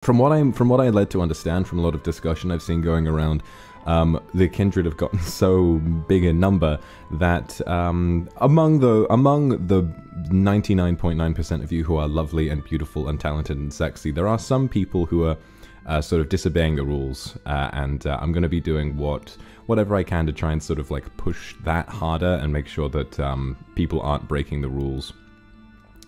From what I led to understand from a lot of discussion I've seen going around, the kindred have gotten so big in number that among the 99.9% of you who are lovely and beautiful and talented and sexy, there are some people who are sort of disobeying the rules, and I'm going to be doing whatever I can to try and sort of like push that harder and make sure that people aren't breaking the rules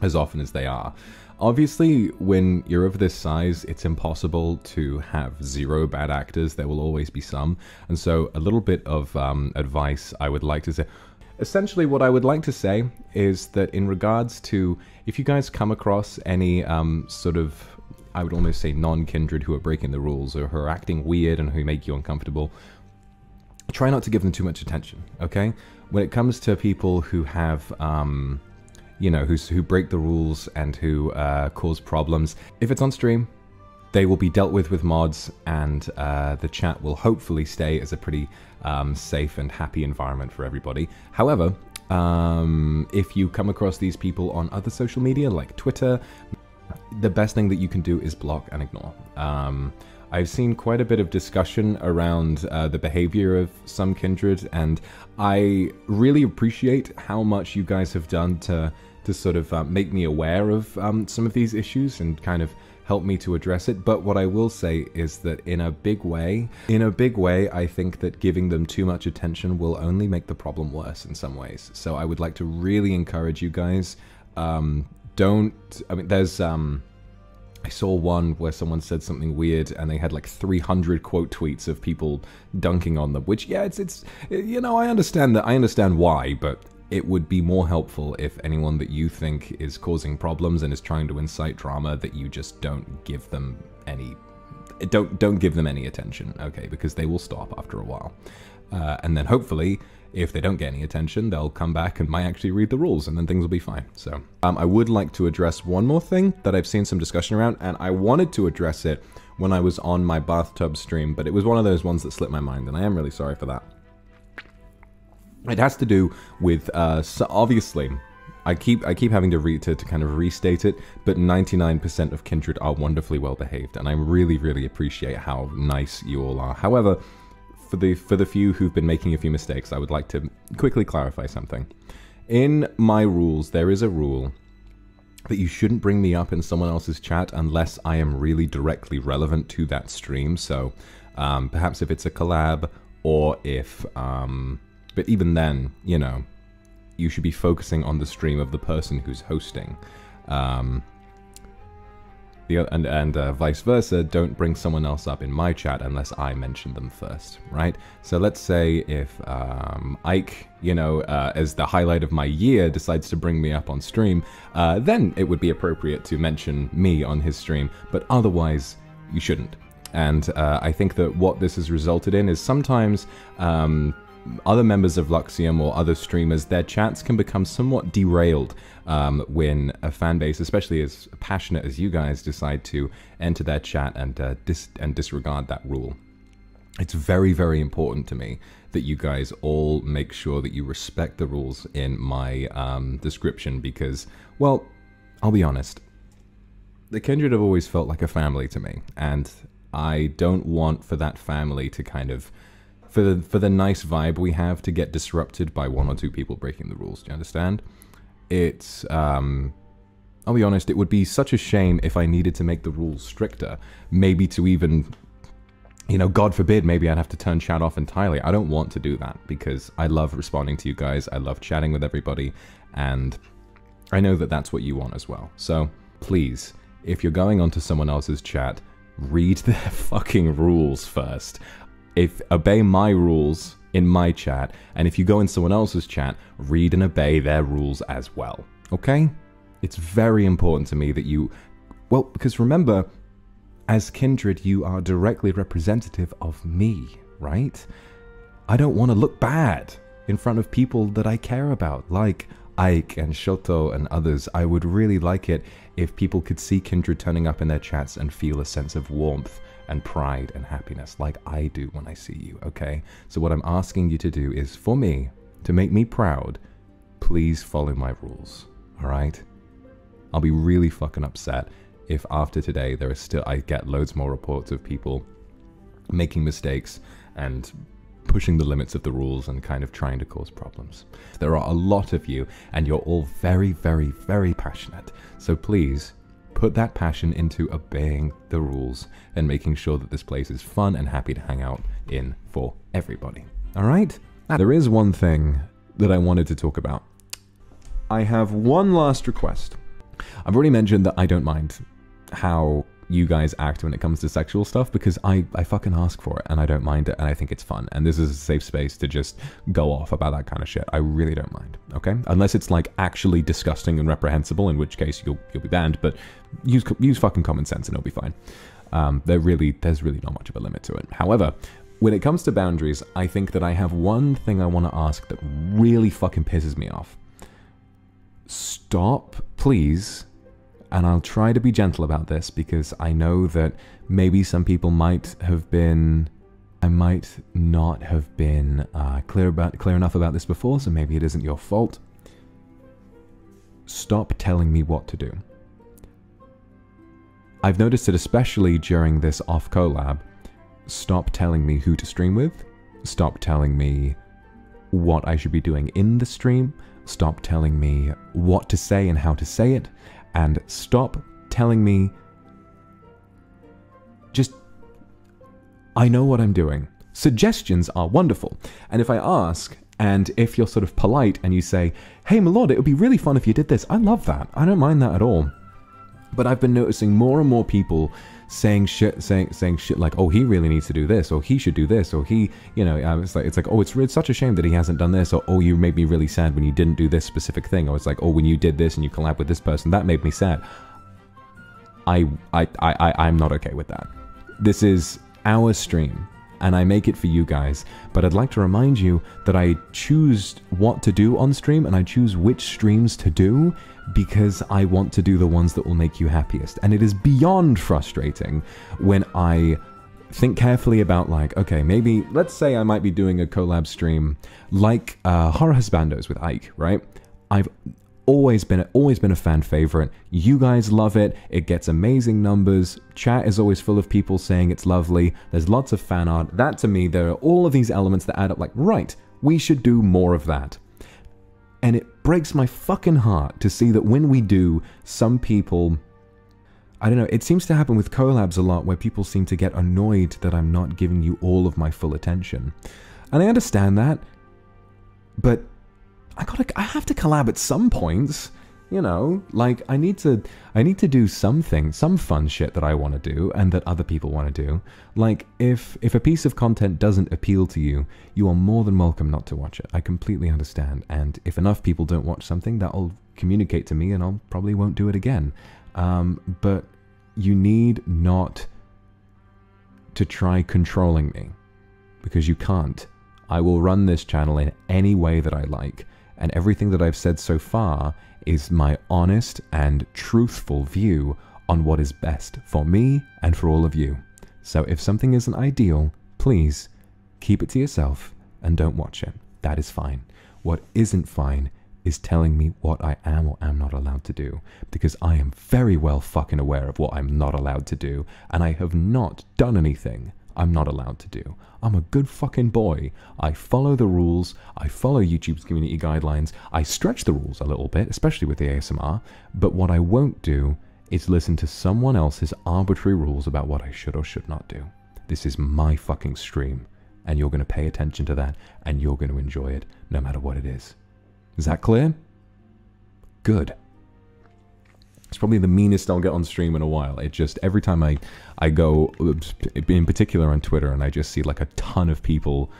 as often as they are. Obviously, when you're of this size, it's impossible to have zero bad actors. There will always be some. And so a little bit of advice I would like to say. Essentially, what I would like to say is that in regards to, if you guys come across any sort of, I would almost say non-kindred who are breaking the rules or who are acting weird and who make you uncomfortable, try not to give them too much attention, okay? When it comes to people who have... you know, who break the rules and who cause problems. If it's on stream, they will be dealt with mods, and the chat will hopefully stay as a pretty safe and happy environment for everybody. However, if you come across these people on other social media like Twitter, the best thing that you can do is block and ignore. I've seen quite a bit of discussion around the behavior of some kindred, and I really appreciate how much you guys have done to sort of make me aware of some of these issues and kind of help me to address it. But what I will say is that in a big way, I think that giving them too much attention will only make the problem worse in some ways. So I would like to really encourage you guys, there's... I saw one where someone said something weird and they had like 300 quote tweets of people dunking on them, which, yeah, it's you know, I understand why, but it would be more helpful if anyone that you think is causing problems and is trying to incite drama, that you just don't give them any attention, okay? Because they will stop after a while. And then hopefully, if they don't get any attention, they'll come back and might actually read the rules, and then things will be fine. So I would like to address one more thing that I've seen some discussion around, and I wanted to address it when I was on my bathtub stream, but it was one of those ones that slipped my mind, and I am really sorry for that. It has to do with, so obviously, I keep having to kind of restate it, but 99% of kindred are wonderfully well behaved, and I really, really appreciate how nice you all are. However, for the few who've been making a few mistakes, I would like to quickly clarify something. In my rules, there is a rule that you shouldn't bring me up in someone else's chat unless I am really directly relevant to that stream. So perhaps if it's a collab, or if... but even then, you know, you should be focusing on the stream of the person who's hosting. And vice versa, don't bring someone else up in my chat unless I mention them first, right? So let's say if Ike, you know, as the highlight of my year decides to bring me up on stream, then it would be appropriate to mention me on his stream, but otherwise you shouldn't. And I think that what this has resulted in is sometimes other members of Luxiem or other streamers, their chats can become somewhat derailed when a fan base, especially as passionate as you guys, decide to enter their chat and disregard that rule. It's very, very important to me that you guys all make sure that you respect the rules in my description, because, well, I'll be honest, the kindred have always felt like a family to me, and I don't want for that family to kind of... For the nice vibe we have to get disrupted by one or two people breaking the rules. Do you understand? It's, I'll be honest, it would be such a shame if I needed to make the rules stricter. Maybe to even, you know, God forbid, maybe I'd have to turn chat off entirely. I don't want to do that, because I love responding to you guys. I love chatting with everybody, and I know that that's what you want as well. So please, if you're going onto someone else's chat, read their fucking rules first. Obey my rules in my chat, and if you go in someone else's chat, read and obey their rules as well, okay? It's very important to me that you... Well, because remember, as kindred, you are directly representative of me, right? I don't want to look bad in front of people that I care about, like Ike and Shoto and others. I would really like it if people could see kindred turning up in their chats and feel a sense of warmth and pride and happiness like I do when I see you, okay? So what I'm asking you to do is, for me, to make me proud, please follow my rules, alright? I'll be really fucking upset if after today I get loads more reports of people making mistakes and pushing the limits of the rules and kind of trying to cause problems. There are a lot of you, and you're all very, very, very passionate. So please, put that passion into obeying the rules and making sure that this place is fun and happy to hang out in for everybody. Alright? There is one thing that I wanted to talk about. I have one last request. I've already mentioned that I don't mind how you guys act when it comes to sexual stuff, because I fucking ask for it and I don't mind it and I think it's fun, and this is a safe space to just go off about that kind of shit. I really don't mind, okay? Unless it's like actually disgusting and reprehensible, in which case you'll be banned, but use fucking common sense and it'll be fine. There's really not much of a limit to it. However, when it comes to boundaries, I think that I have one thing I want to ask that really fucking pisses me off. Stop, please. And I'll try to be gentle about this, because I know that maybe some people might have been... I might not have been clear enough about this before, so maybe it isn't your fault. Stop telling me what to do. I've noticed it especially during this off collab. Stop telling me who to stream with. Stop telling me what I should be doing in the stream. Stop telling me what to say and how to say it. And stop telling me, just, I know what I'm doing. Suggestions are wonderful. And if I ask, and if you're sort of polite and you say, hey Milord, it would be really fun if you did this, I love that. I don't mind that at all. But I've been noticing more and more people saying shit like, oh, he really needs to do this, or he should do this, or he, you know, it's like, oh, it's such a shame that he hasn't done this, or oh, you made me really sad when you didn't do this specific thing, or it's like, oh, when you did this and you collab with this person, that made me sad. I'm not okay with that. This is our stream, and I make it for you guys, but I'd like to remind you that I choose what to do on stream, and I choose which streams to do, because I want to do the ones that will make you happiest. And it is beyond frustrating when I think carefully about, like, okay, maybe, let's say I might be doing a collab stream like Horror Husbandos with Ike, right? I've always been a fan favorite. You guys love it. It gets amazing numbers. Chat is always full of people saying it's lovely. There's lots of fan art. That, to me, there are all of these elements that add up, like, right, we should do more of that. And it breaks my fucking heart to see that when we do, some people... I don't know, it seems to happen with collabs a lot, where people seem to get annoyed that I'm not giving you all of my full attention. And I understand that, but I have to collab at some points, you know? Like, I need to do something, some fun shit that I want to do and that other people want to do. Like, if a piece of content doesn't appeal to you, you are more than welcome not to watch it. I completely understand. And if enough people don't watch something, that'll communicate to me and I'll probably won't do it again. But you need not to try controlling me, because you can't. I will run this channel in any way that I like, and everything that I've said so far is my honest and truthful view on what is best for me and for all of you. So if something isn't ideal, please keep it to yourself and don't watch it. That is fine. What isn't fine is telling me what I am or am not allowed to do, because I am very well fucking aware of what I'm not allowed to do, and I have not done anything I'm not allowed to do. I'm a good fucking boy. I follow the rules. I follow YouTube's community guidelines. I stretch the rules a little bit, especially with the ASMR, but what I won't do is listen to someone else's arbitrary rules about what I should or should not do. This is my fucking stream, and you're going to pay attention to that, and you're going to enjoy it no matter what it is. Is that clear? Good. It's probably the meanest I'll get on stream in a while. It just, every time I go, in particular on Twitter, and I just see like a ton of people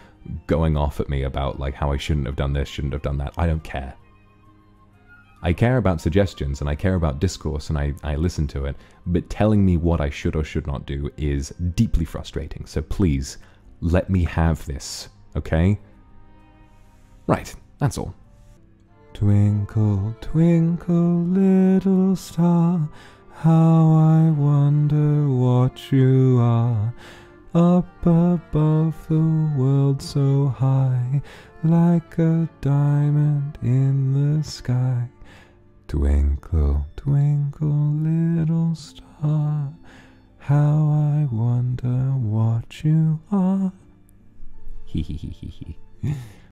going off at me about like how I shouldn't have done this, shouldn't have done that. I don't care. I care about suggestions and I care about discourse and I listen to it, but telling me what I should or should not do is deeply frustrating. So please, let me have this, okay? Right, that's all. Twinkle, twinkle, little star, how I wonder what you are. Up above the world so high, like a diamond in the sky. Twinkle, twinkle, little star. are. How I wonder what you are. Hee hee hee hee hee.